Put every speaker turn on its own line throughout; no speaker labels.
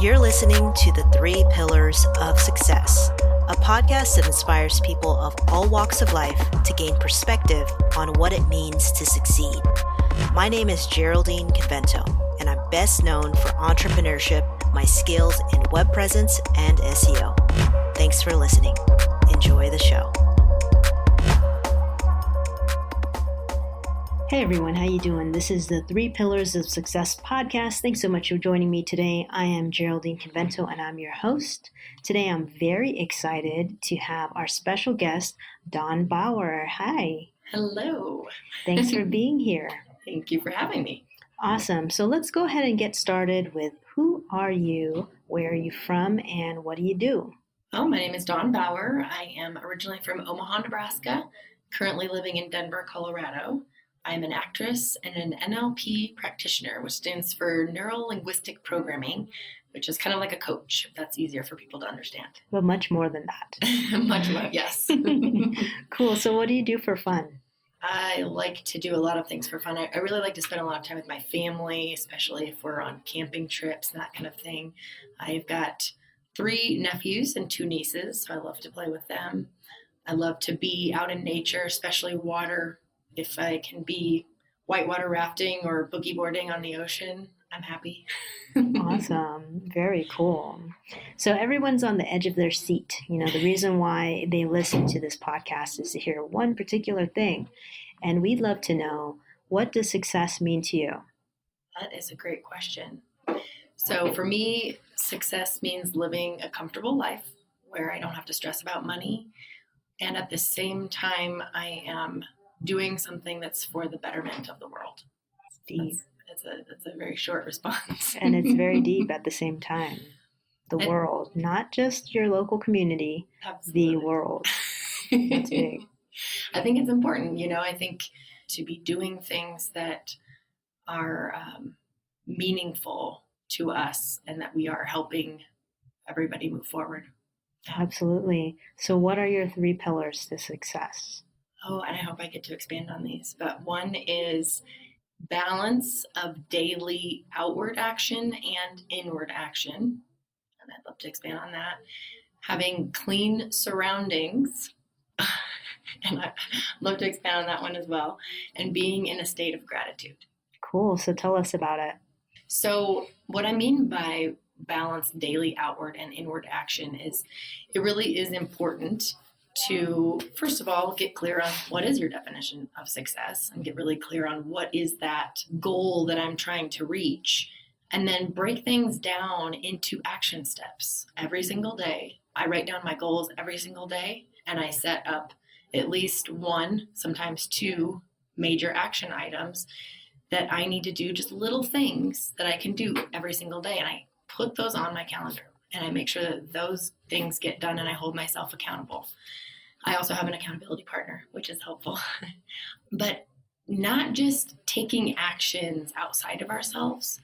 You're listening to the 3 Pillars of Success, a podcast that inspires people of all walks of life to gain perspective on what it means to succeed. My name is Geraldine Convento, and I'm best known for entrepreneurship, my skills in web presence, and SEO. Thanks for listening. Enjoy the show. Hey everyone, how you doing? This is the 3 Pillars of Success podcast. Thanks so much for joining me today. I am Geraldine Convento and I'm your host. Today I'm very excited to have our special guest, Dawn Bauer. Hi.
Hello.
Thanks for being here.
Thank you for having me.
Awesome. So let's go ahead and get started with who are you, where are you from, and what do you do?
Oh, my name is Dawn Bauer. I am originally from Omaha, Nebraska, currently living in Denver, Colorado. I'm an actress and an NLP practitioner, which stands for neuro linguistic programming, which is kind of like a coach, if that's easier for people to understand.
Well, much more than that.
Much more, yes.
Cool. So what do you do for fun?
I like to do a lot of things for fun. I really like to spend a lot of time with my family, especially if we're on camping trips and that kind of thing. I've got 3 nephews and 2 nieces, so I love to play with them. I love to be out in nature, especially water. If I can be whitewater rafting or boogie boarding on the ocean, I'm happy.
Awesome. Very cool. So everyone's on the edge of their seat. You know, the reason why they listen to this podcast is to hear one particular thing. And we'd love to know, what does success mean to you?
That is a great question. So for me, success means living a comfortable life where I don't have to stress about money. And at the same time, I am doing something that's for the betterment of the world.
Deep.
That's a very short response.
And it's very deep at the same time. The world, not just your local community,
Absolutely.
The world. That's big.
I think it's important, I think to be doing things that are meaningful to us and that we are helping everybody move forward.
Absolutely. So what are your 3 pillars to success?
Oh, and I hope I get to expand on these. But one is balance of daily outward action and inward action. And I'd love to expand on that. Having clean surroundings. And I'd love to expand on that one as well. And being in a state of gratitude.
Cool. So tell us about it.
So what I mean by balanced daily outward and inward action is it really is important to, first of all, get clear on what is your definition of success and get really clear on what is that goal that I'm trying to reach, and then break things down into action steps every single day. I write down my goals every single day and I set up at least 1, sometimes 2 major action items that I need to do, just little things that I can do every single day. And I put those on my calendar and I make sure that those things get done and I hold myself accountable. I also have an accountability partner, which is helpful. But not just taking actions outside of ourselves,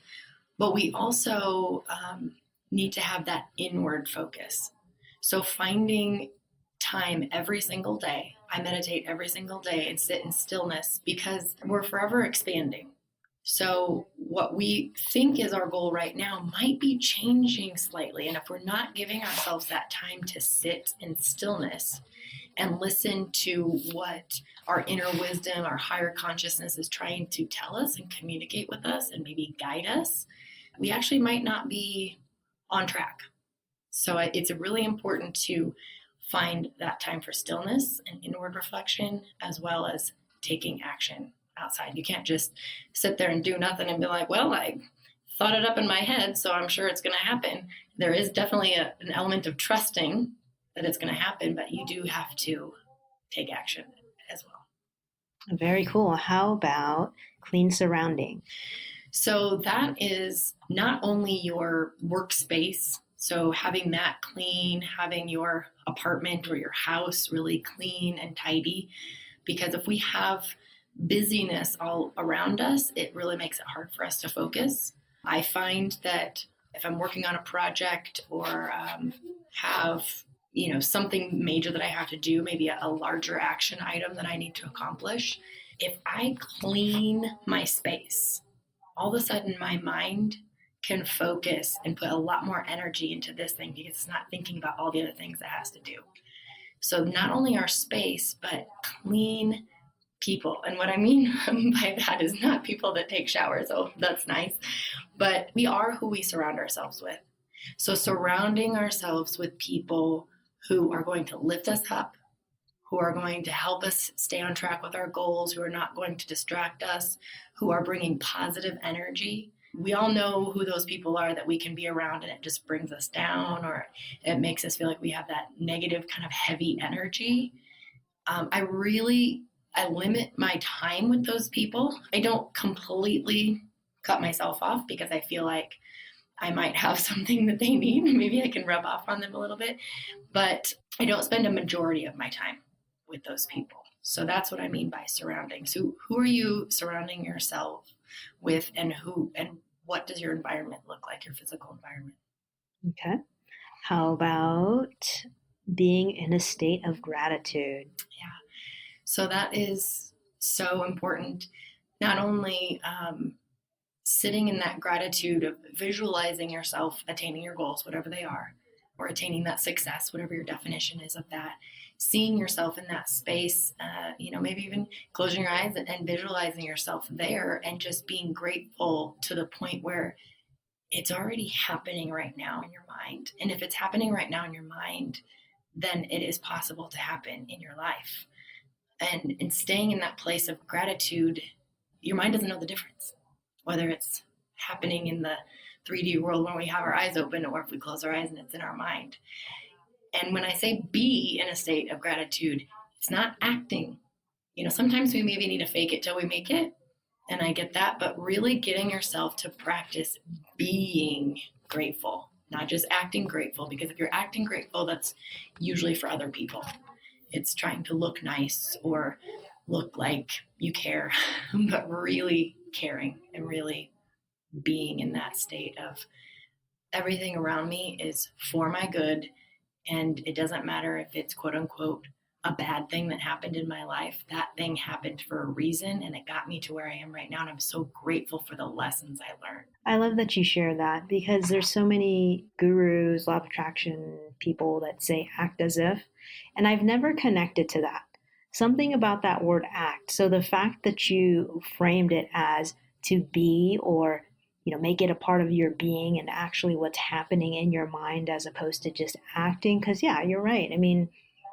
but we also need to have that inward focus. So finding time every single day, I meditate every single day and sit in stillness because we're forever expanding. So what we think is our goal right now might be changing slightly. And if we're not giving ourselves that time to sit in stillness and listen to what our inner wisdom, our higher consciousness is trying to tell us and communicate with us and maybe guide us, we actually might not be on track. So it's really important to find that time for stillness and inward reflection, as well as taking action outside. You can't just sit there and do nothing and be like, well, I thought it up in my head, so I'm sure it's going to happen. There is definitely an element of trusting that it's going to happen, but you do have to take action as well.
Very cool. How about clean surrounding?
So that is not only your workspace, so having that clean, having your apartment or your house really clean and tidy, because if we have busyness all around us, it really makes it hard for us to focus. I find that if I'm working on a project or have something major that I have to do, maybe a larger action item that I need to accomplish, if I clean my space, all of a sudden my mind can focus and put a lot more energy into this thing because it's not thinking about all the other things it has to do. So not only our space, but clean people. And what I mean by that is not people that take showers. Oh, that's nice. But we are who we surround ourselves with. So surrounding ourselves with people who are going to lift us up, who are going to help us stay on track with our goals, who are not going to distract us, who are bringing positive energy. We all know who those people are that we can be around and it just brings us down or it makes us feel like we have that negative kind of heavy energy. I limit my time with those people. I don't completely cut myself off because I feel like I might have something that they need. Maybe I can rub off on them a little bit, but I don't spend a majority of my time with those people. So that's what I mean by surrounding. So who are you surrounding yourself with and what does your environment look like, your physical environment?
Okay. How about being in a state of gratitude?
Yeah. So that is so important. Not only sitting in that gratitude of visualizing yourself attaining your goals, whatever they are, or attaining that success, whatever your definition is of that, seeing yourself in that space, maybe even closing your eyes and visualizing yourself there and just being grateful to the point where it's already happening right now in your mind. And if it's happening right now in your mind, then it is possible to happen in your life. And in staying in that place of gratitude, your mind doesn't know the difference, whether it's happening in the 3D world when we have our eyes open or if we close our eyes and it's in our mind. And when I say be in a state of gratitude, it's not acting. Sometimes we maybe need to fake it till we make it. And I get that, but really getting yourself to practice being grateful, not just acting grateful, because if you're acting grateful, that's usually for other people. It's trying to look nice or look like you care, but really caring and really being in that state of everything around me is for my good. And it doesn't matter if it's quote unquote a bad thing that happened in my life. That thing happened for a reason and it got me to where I am right now. And I'm so grateful for the lessons I learned.
I love that you share that because there's so many gurus, law of attraction people that say act as if, and I've never connected to that. Something about that word act. So the fact that you framed it as to be or make it a part of your being and actually what's happening in your mind as opposed to just acting. Because, yeah, you're right. I mean,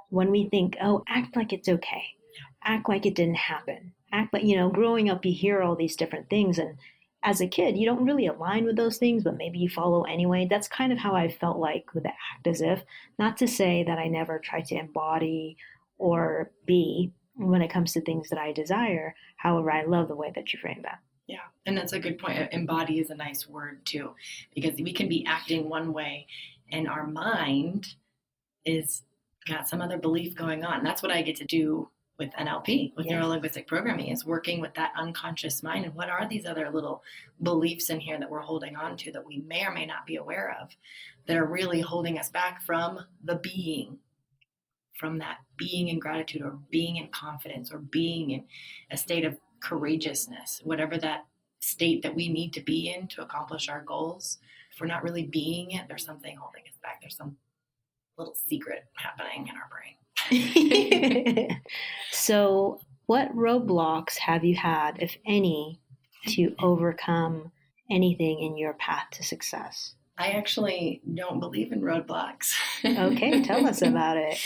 when we think, oh, act like it's okay, act like it didn't happen, act like, growing up, you hear all these different things. And as a kid, you don't really align with those things, but maybe you follow anyway. That's kind of how I felt like with the act as if. Not to say that I never try to embody or be when it comes to things that I desire. However, I love the way that you frame that.
Yeah, and that's a good point. Embody is a nice word too, because we can be acting one way and our mind is got some other belief going on. That's what I get to do with NLP, with neuro linguistic programming, is working with that unconscious mind. And what are these other little beliefs in here that we're holding on to that we may or may not be aware of that are really holding us back from the being, from that being in gratitude or being in confidence or being in a state of courageousness, whatever that state that we need to be in to accomplish our goals. If we're not really being it, there's something holding us back. There's some little secret happening in our brain.
So what roadblocks have you had, if any, to overcome anything in your path to success?
I actually don't believe in roadblocks.
Okay, tell us about it.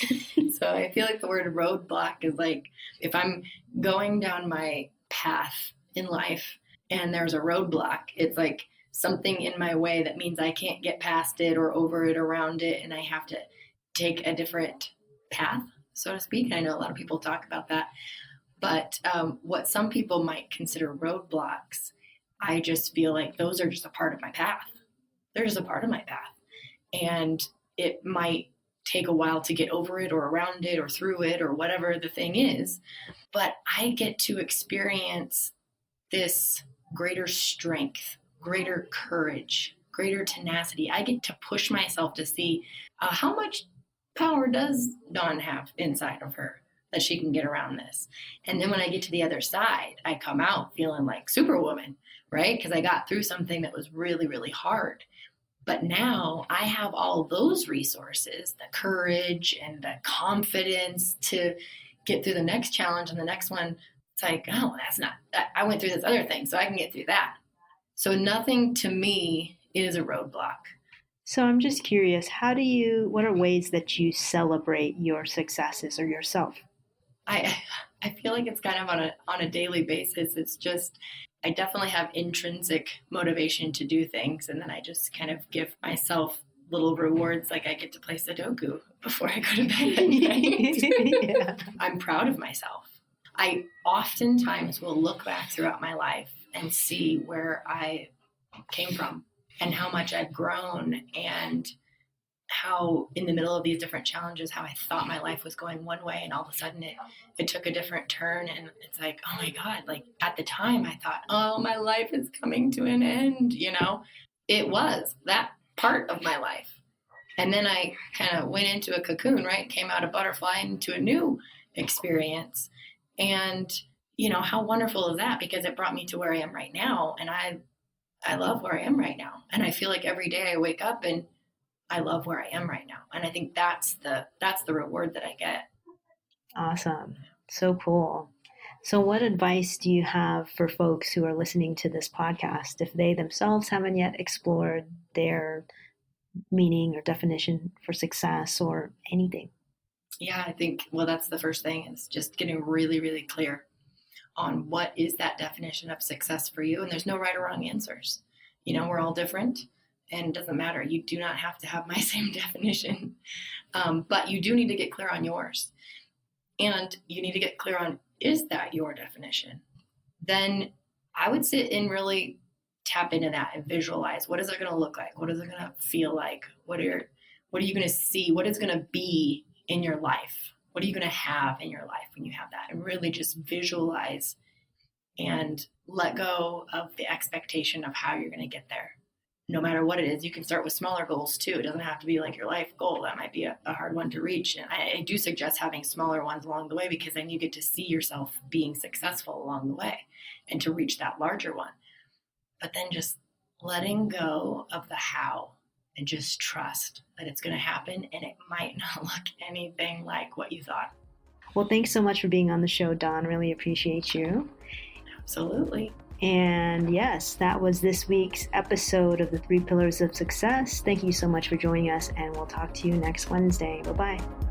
So I feel like the word roadblock is like if I'm going down my path in life and there's a roadblock, it's like something in my way that means I can't get past it or over it, around it, and I have to take a different path, so to speak. I know a lot of people talk about that, but what some people might consider roadblocks, I just feel like those are just a part of my path. They're just a part of my path. And it might take a while to get over it or around it or through it or whatever the thing is. But I get to experience this greater strength, greater courage, greater tenacity. I get to push myself to see how much power does Dawn have inside of her? that she can get around this. And then when I get to the other side, I come out feeling like Superwoman, right? Because I got through something that was really, really hard. But now I have all those resources, the courage and the confidence to get through the next challenge and the next one. It's like, oh, I went through this other thing, so I can get through that. So nothing to me is a roadblock.
So I'm just curious, what are ways that you celebrate your successes or yourself?
I feel like it's kind of on a daily basis. It's just, I definitely have intrinsic motivation to do things. And then I just kind of give myself little rewards, like I get to play Sudoku before I go to bed at night. Yeah. I'm proud of myself. I oftentimes will look back throughout my life and see where I came from and how much I've grown, and how in the middle of these different challenges, how I thought my life was going one way and all of a sudden it took a different turn. And it's like, oh my God, like at the time I thought, oh, my life is coming to an end. It was that part of my life. And then I kind of went into a cocoon, right? Came out a butterfly into a new experience. And, how wonderful is that? Because it brought me to where I am right now. And I love where I am right now. And I feel like every day I wake up and I love where I am right now. And I think that's the reward that I get.
Awesome. So cool. So what advice do you have for folks who are listening to this podcast if they themselves haven't yet explored their meaning or definition for success or anything?
Yeah, I think, that's the first thing, is just getting really, really clear on what is that definition of success for you. And there's no right or wrong answers. We're all different. And it doesn't matter. You do not have to have my same definition. But you do need to get clear on yours. And you need to get clear on, is that your definition? Then I would sit and really tap into that and visualize, what is it going to look like? What is it going to feel like? What are you going to see? What is going to be in your life? What are you going to have in your life when you have that? And really just visualize and let go of the expectation of how you're going to get there. No matter what it is, you can start with smaller goals too. It doesn't have to be like your life goal. That might be a hard one to reach. And I do suggest having smaller ones along the way, because then you get to see yourself being successful along the way and to reach that larger one. But then just letting go of the how and just trust that it's going to happen, and it might not look anything like what you thought.
Well, thanks so much for being on the show, Dawn. Really appreciate you.
Absolutely.
And yes, that was this week's episode of the 3 Pillars of Success. Thank you so much for joining us, and we'll talk to you next Wednesday. Bye-bye.